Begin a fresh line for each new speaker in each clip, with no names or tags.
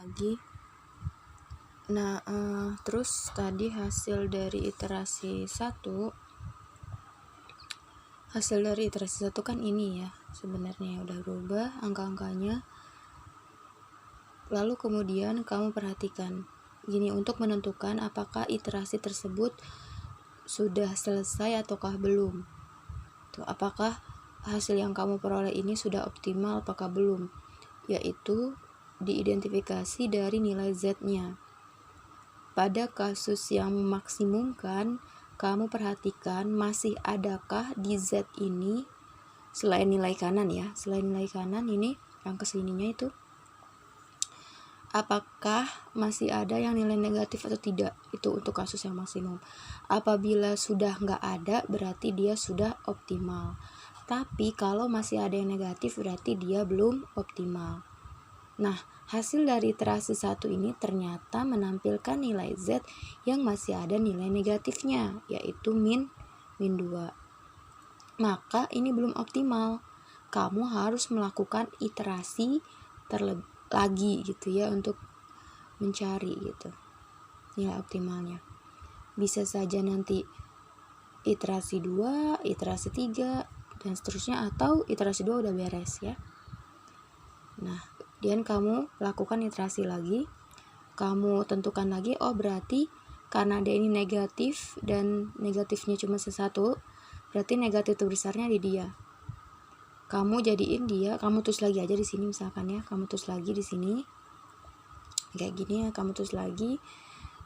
lagi. Nah, terus tadi hasil dari iterasi 1 kan ini ya, sebenarnya udah berubah angka-angkanya. Lalu kemudian kamu perhatikan gini, untuk menentukan apakah iterasi tersebut sudah selesai ataukah belum. Tuh, apakah hasil yang kamu peroleh ini sudah optimal apakah belum, yaitu diidentifikasi dari nilai Z-nya. Pada kasus yang memaksimumkan, kamu perhatikan masih adakah di Z ini, selain nilai kanan ya, selain nilai kanan ini yang kesininya itu, apakah masih ada yang nilai negatif atau tidak. Itu untuk kasus yang maksimum. Apabila sudah nggak ada, berarti dia sudah optimal. Tapi kalau masih ada yang negatif, berarti dia belum optimal. Nah, hasil dari iterasi 1 ini ternyata menampilkan nilai Z yang masih ada nilai negatifnya, yaitu min 2. Maka ini belum optimal. Kamu harus melakukan iterasi lagi gitu ya, untuk mencari gitu nilai optimalnya. Bisa saja nanti iterasi 2, iterasi 3, dan seterusnya, atau iterasi 2 udah beres ya. Nah, kemudian kamu lakukan iterasi lagi, kamu tentukan lagi, oh berarti karena dia ini negatif dan negatifnya cuma satu, berarti negatif terbesarnya di dia. Kamu jadiin dia, kamu tulis lagi aja di sini misalkan ya, kamu tulis lagi di sini kayak gini ya, kamu tulis lagi,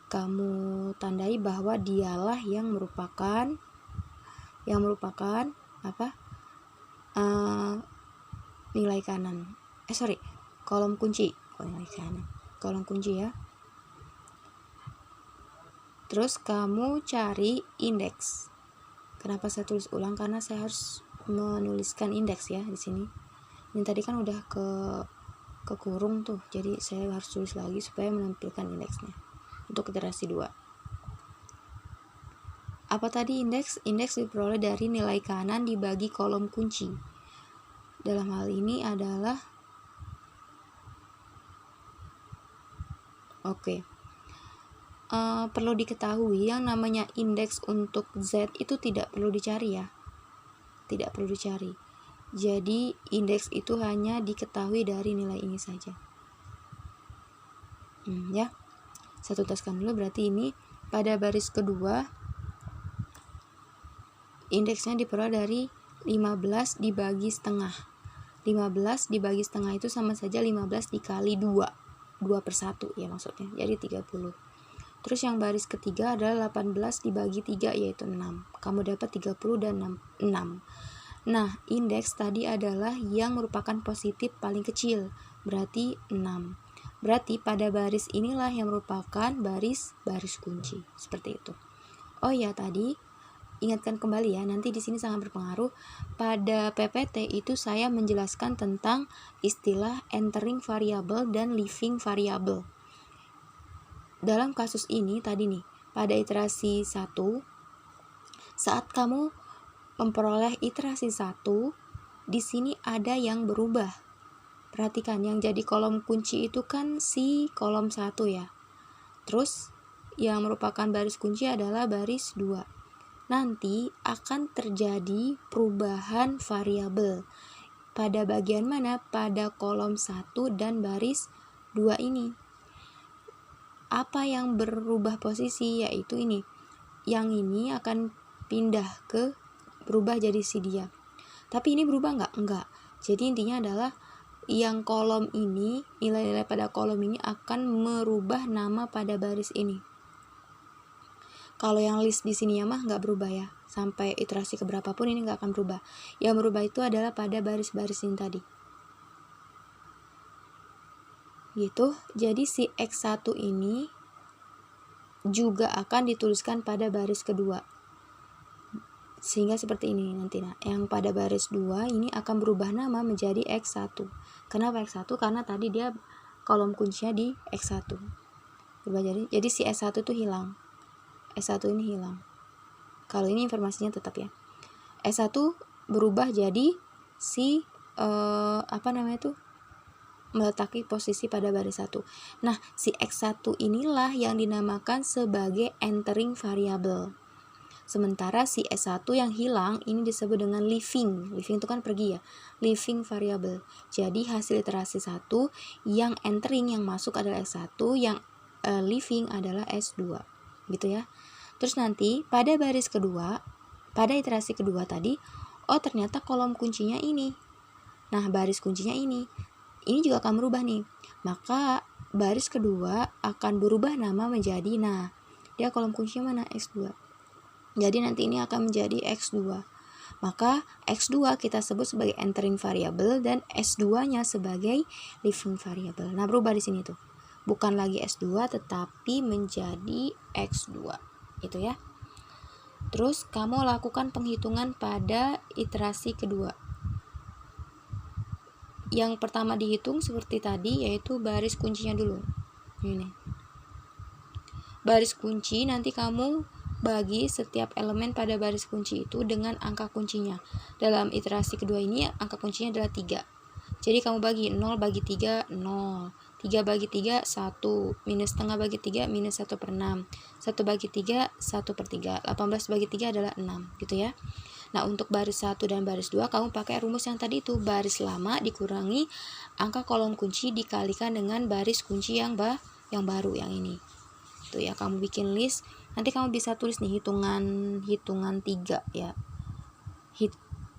kamu tandai bahwa dialah yang merupakan apa? Nilai kanan. Kolom kunci. Nilai kanan. Kolom kunci ya. Terus kamu cari indeks. Kenapa saya tulis ulang? Karena saya harus menuliskan indeks ya di sini. Ini tadi kan udah kekurung tuh. Jadi saya harus tulis lagi supaya menampilkan indeksnya untuk iterasi 2. Apa tadi indeks? Indeks diperoleh dari nilai kanan dibagi kolom kunci. Dalam hal ini adalah perlu diketahui yang namanya indeks untuk Z itu tidak perlu dicari ya. Tidak perlu dicari. Jadi indeks itu hanya diketahui dari nilai ini saja. Ya. Saya tuliskan dulu, berarti ini pada baris kedua indeksnya diperoleh dari 15 dibagi setengah. 15 dibagi setengah itu sama saja 15 dikali 2 per 1 ya maksudnya, jadi 30. Terus yang baris ketiga adalah 18 dibagi 3 yaitu 6. Kamu dapat 30 dan 6. Nah, indeks tadi adalah yang merupakan positif paling kecil, berarti 6. Berarti pada baris inilah yang merupakan baris kunci, seperti itu. Oh ya, tadi ingatkan kembali ya, nanti di sini sangat berpengaruh. Pada PPT itu saya menjelaskan tentang istilah entering variable dan leaving variable. Dalam kasus ini tadi nih, pada iterasi 1, saat kamu memperoleh iterasi 1, di sini ada yang berubah. Perhatikan, yang jadi kolom kunci itu kan si kolom 1 ya. Terus yang merupakan baris kunci adalah baris 2. Nanti akan terjadi perubahan variabel. Pada bagian mana? Pada kolom 1 dan baris 2 ini. Apa yang berubah posisi? Yaitu ini. Yang ini akan pindah berubah jadi si dia. Tapi ini berubah nggak? Enggak. Jadi intinya adalah yang kolom ini, nilai-nilai pada kolom ini akan merubah nama pada baris ini. Kalau yang list di sini ya mah nggak berubah ya, sampai iterasi keberapapun ini nggak akan berubah. Yang berubah itu adalah pada baris-baris ini tadi. Gitu. Jadi si X1 ini juga akan dituliskan pada baris kedua. Sehingga seperti ini nanti. Nah, yang pada baris 2 ini akan berubah nama menjadi X1. Kenapa X1? Karena tadi dia kolom kuncinya di X1. Berubah jadi si S1 itu hilang. S1 ini hilang. Kalau ini informasinya tetap ya. S1 berubah jadi si meletaki posisi pada baris 1. Nah, si X1 inilah yang dinamakan sebagai entering variable. Sementara si S1 yang hilang ini disebut dengan leaving. Leaving itu kan pergi ya. Leaving variable. Jadi hasil iterasi 1 yang entering yang masuk adalah S1, yang leaving adalah S2. Gitu ya. Terus nanti pada baris kedua, pada iterasi kedua tadi, oh ternyata kolom kuncinya ini. Nah, baris kuncinya ini juga akan berubah nih. Maka baris kedua akan berubah nama menjadi, nah, dia kolom kuncinya mana? X2. Jadi nanti ini akan menjadi X2. Maka X2 kita sebut sebagai entering variable dan S2-nya sebagai leaving variable. Nah, berubah di sini tuh. Bukan lagi S2 tetapi menjadi X2. Itu ya. Terus kamu lakukan penghitungan pada iterasi kedua. Yang pertama dihitung seperti tadi, yaitu baris kuncinya dulu. Ini. Baris kunci nanti kamu bagi setiap elemen pada baris kunci itu dengan angka kuncinya. Dalam iterasi kedua ini angka kuncinya adalah 3. Jadi kamu bagi 0 bagi 3, 0. 3 bagi 3, 1. Minus setengah bagi 3, minus 1 per 6. 1 bagi 3, 1 per 3. 18 bagi 3 adalah 6. Gitu ya. Nah, untuk baris 1 dan baris 2 kamu pakai rumus yang tadi itu, baris lama dikurangi angka kolom kunci dikalikan dengan baris kunci yang baru yang ini. Tuh ya, kamu bikin list. Nanti kamu bisa tulis nih hitungan 3 ya.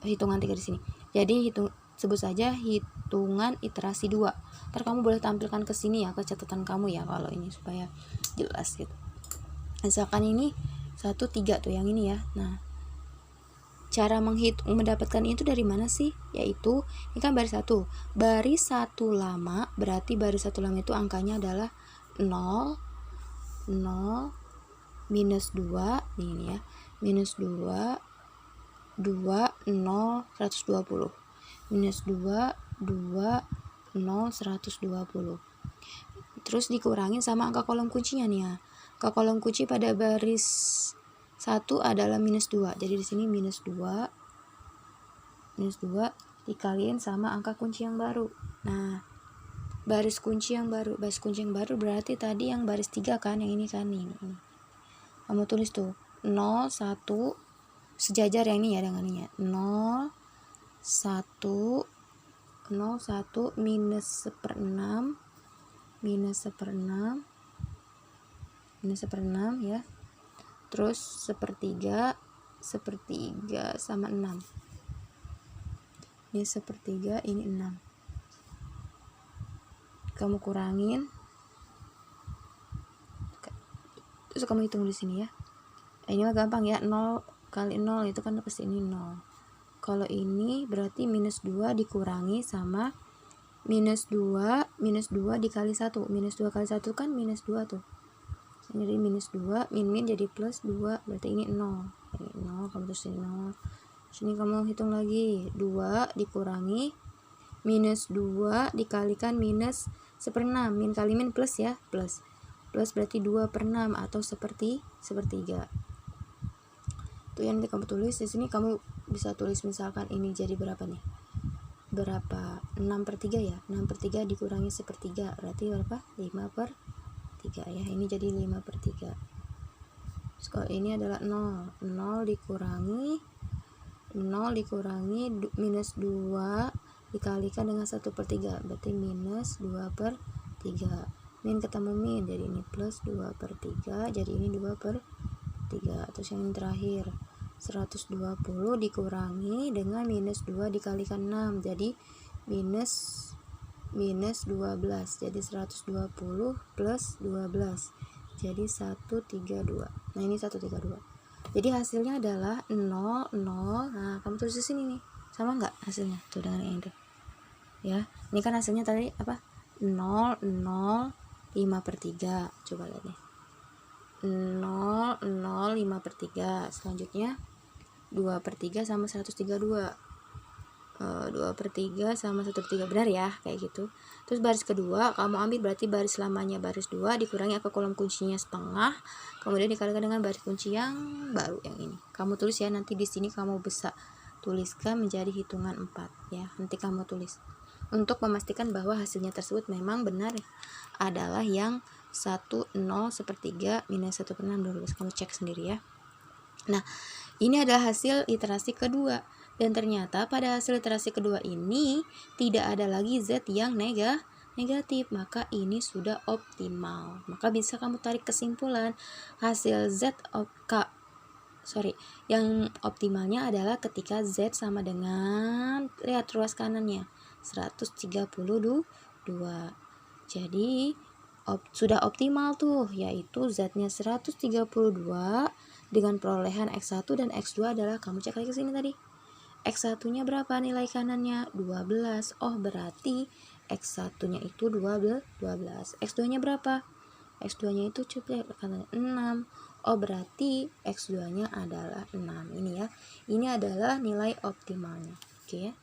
Hitungan 3 di sini. Jadi sebut saja hitungan iterasi 2. Ntar kamu boleh tampilkan ke sini ya, ke catatan kamu ya kalau ini supaya jelas gitu. Misalkan ini 1, 3 tuh yang ini ya. Nah, cara mendapatkan itu dari mana sih? Yaitu, ini kan baris 1. Baris 1 lama, berarti baris 1 lama itu angkanya adalah 0, 0, minus 2, ini ya. Minus 2, 2, 0, 120. Minus 2, 2, 0, 120. Terus dikurangin sama angka kolom kuncinya nih ya. Angka kolom kunci pada baris 1 adalah minus 2. Jadi di sini minus 2 dikaliin sama angka kunci yang baru. Nah, baris kunci yang baru berarti tadi yang baris 3 kan, yang ini kan ini. Kamu tulis tuh 0, 1 sejajar yang ini ya dengan ini ya. 0, 1, 0, 1 minus 1/6 ya. Terus sepertiga sama 6. Ini sepertiga, ini 6. Kamu kurangin. Terus kamu hitung di sini ya. Ini mah gampang ya. 0 kali 0 itu kan pasti ini 0. Kalau ini berarti minus 2 dikurangi sama minus 2 dikali 1. Minus 2 kali 1 kan minus 2 tuh. Jadi minus 2, min jadi plus 2, berarti ini 0. Ini 0, kamu terus ini 0. Sini kamu hitung lagi, 2 dikurangi minus 2 dikalikan minus 1/6. Min kali min plus ya, plus berarti 2/6 atau sepertiga. Itu yang nanti kamu tulis di sini. Kamu bisa tulis misalkan ini jadi berapa nih? Berapa? 6/3 ya. 6/3 dikurangi sepertiga berarti berapa? 5/3 ya. Ini jadi 5/3. Terus kalau ini adalah 0 dikurangi minus 2 dikalikan dengan 1/3 berarti minus 2/3. Min ketemu min, jadi ini plus 2/3, jadi ini 2/3. Terus yang terakhir 120 dikurangi dengan minus 2 dikalikan 6, jadi minus 12. Jadi 120 plus 12, jadi 132. Nah, ini 132. Jadi hasilnya adalah 0, 0. Nah, kamu tulis di sini nih. Sama nggak hasilnya? Tuh dengan yang itu. Ya, ini kan hasilnya tadi apa? 0, 0, 5/3. Coba lihat nih. 0, 0, 5/3. Selanjutnya 2/3 sama 132. 2/3 sama 1/3, benar ya, kayak gitu. Terus baris kedua kamu ambil berarti baris lamanya baris 2 dikurangi angka kolom kuncinya setengah, kemudian dikalikan dengan baris kunci yang baru yang ini. Kamu tulis ya, nanti di sini kamu bisa tuliskan menjadi hitungan 4 ya. Nanti kamu tulis. untuk memastikan bahwa hasilnya tersebut memang benar adalah yang 1, 0, sepertiga, minus 1/6, 12. Kamu cek sendiri ya. Nah, ini adalah hasil iterasi kedua. Dan ternyata pada hasil iterasi kedua ini tidak ada lagi Z yang negatif. Maka ini sudah optimal. Maka bisa kamu tarik kesimpulan hasil yang optimalnya adalah ketika Z sama dengan, lihat ruas kanannya, 132. Jadi sudah optimal tuh, yaitu Z-nya 132 dengan perolehan X1 dan X2 adalah, kamu cek lagi ke sini tadi. X1-nya berapa nilai kanannya? 12. Oh, berarti X1-nya itu 12. X2-nya berapa? X2-nya itu coba kanannya 6. Oh, berarti X2-nya adalah 6. Ini ya. Ini adalah nilai optimalnya. Oke ya.